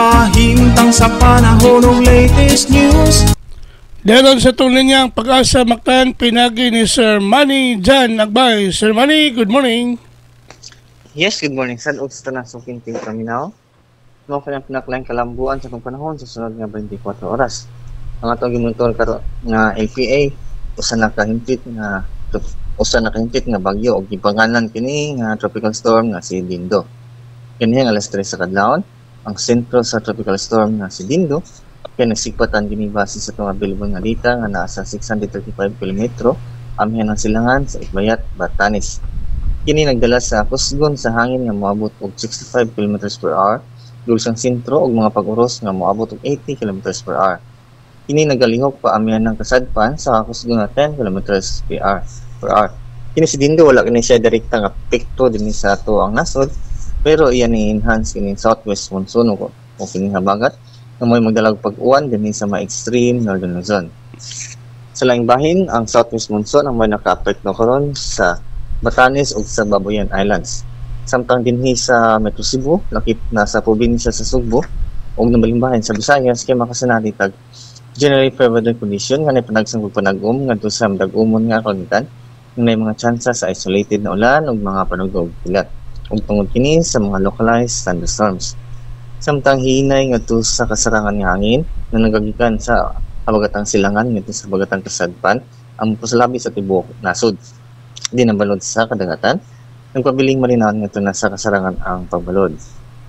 kahimtang sa panahon ng latest news. Daron sa tuloy niyang Pag-asa Mactan, pinagi ni Sir Manny Jan Agbay. Sir Manny, good morning. Yes, good morning. San Usta na sukinting paminaw. No kanyang pinakalaing kalambuan sa kung panahon sa sunod nga 24 oras. Ang atong gimontor karon nga LPA usa na kahimpit nga bagyo og gipangalan kini nga tropical storm nga si Dindo. Kini ang alas 3 sa kadlawon, ang sentro sa tropical storm nga si Dindo kaya nagsigpatan kini base sa itong available nga data nga nasa 635 km amihan ang silangan sa Itbayat, Batanes. Kini nagdala sa kusgon sa hangin nga moabot og 65 km per hour, dulsang sentro og mga pag-uros nga moabot og 80 km per hour. Kini nagalihok pa amihan ng kasadpan sa kusgon nga 10 km per hour. Kini si Dindo wala kini siya direkta nga apekto dinhi sa ato ang nasod, pero iyan ni enhance kini southwest monsoon o kini habagat na may magdalag pag-uwan din sa mga extreme northern Luzon. Sa laing bahin, ang southwest monsoon ang may naka-apekto karon sa Batanes ug sa Babuyan Islands. Samtang dinhi sa Metro Cebu, lakip na sa probinsya sa Sugbo ug nabalingbahin sa Visayas kay makasanati tag generally favorable condition nga napanagsang pagpanag-um ngadto sa dag-umon nga kagnitan nga mga tsansa sa isolated na ulan ug mga panugdog pilat ug tungod kini sa mga localized thunderstorms. Samtang hinay ngadto sa kasarangan nga hangin na nagagikan sa habagatang silangan ngadto sa habagatang kasadpan ang pasalabi sa tibuok nasod. Di nabalod sa kadagatan, nagpabiling malinahon ngadto na sa kasarangan ang pagbalod.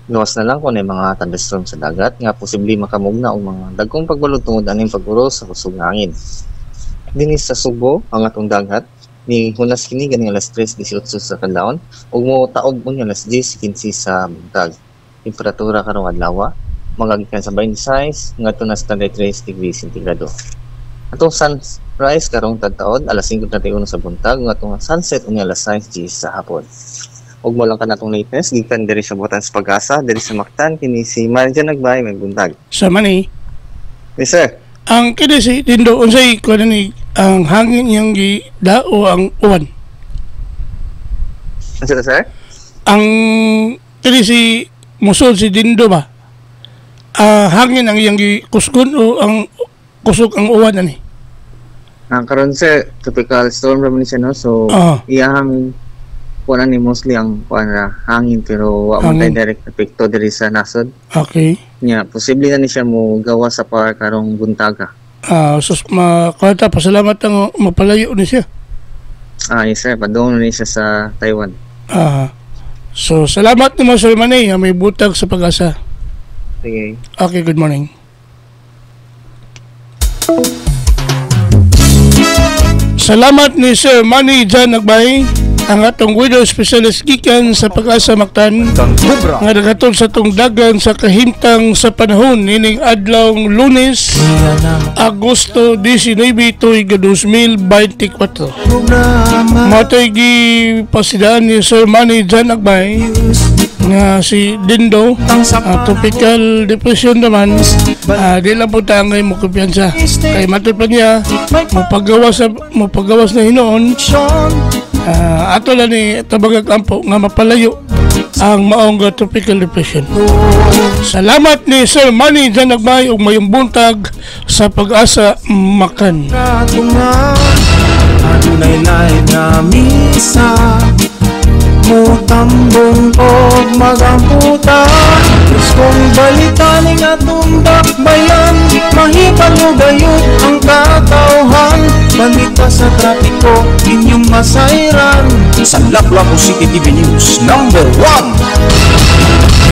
Gawas na lang kung may mga thunderstorm sa dagat nga posible makamugna og mga dagkong pagbalod tungod aning pag-uros sa kusog nga hangin. Dinhi sa Sugbo ang atong dagat ni hunas kini ganing alas 3:18 sa kadlawon ug mo taog unya alas 10:15 sa buntag. Temperatura karong adlaw magagikan sa 26 ngadto na sa 33 degrees centigrado. Atong sunrise karong tagtaod alas 5:31 sa buntag ngadto nga sunset unya alas 6:00 sa hapon. Ug mo lang kanatong latest gikan diri sa Butan sa Pag-asa diri sa Mactan kini si Manny Jan Agbay may buntag. Sir Manny. Yes sir. Ang kini si Dindo unsay kuno ni ang hangin yang gidao ang uwan. Ano sir? Ang kini si musod si Dindo ba? Hangin ang iyang kusgon o ang kusog ang uwan ani? Ang karon sir, tropical storm ra man siya no. So iyang kuan ni mostly ang kuan hangin pero wa man tay direct epekto diri sa nasod. Okay. Nya posible na ni siya mo gawa sa par karong buntaga. Sus makata pasalamat ang mapalayo ni siya. Yes sir, padung ni siya sa Taiwan. So salamat naman Sir Manny, may butag sa Pag-asa. Sige. Okay, good morning. Salamat ni Sir Manny Jan Agbay, ang atong weather specialist gikan sa Pag-asa Mactan nga naghatod sa tong dagan sa kahimtang sa panahon nining adlaw Lunes, Agosto 19, 2024. Matay gipasidaan ni Sir Manny Jan Agbay nga si Dindo, tropical depression naman, di lang po tangay mo kumpiyansa kay matay pa niya mapagawas na hinoon. Ato lang ni tabagag ampo nga mapalayo ang maong tropical depression. Salamat ni Sir Manny Jan Agbay ug mayong buntag sa Pag-asa Mactan. Adunay lain nga misa mutambong og magamputa kung balitaning atong dakbayan mahipalugayot ang katawhan balita sa trapiko inyong masayran sa Lapu-Lapu City TV News #1.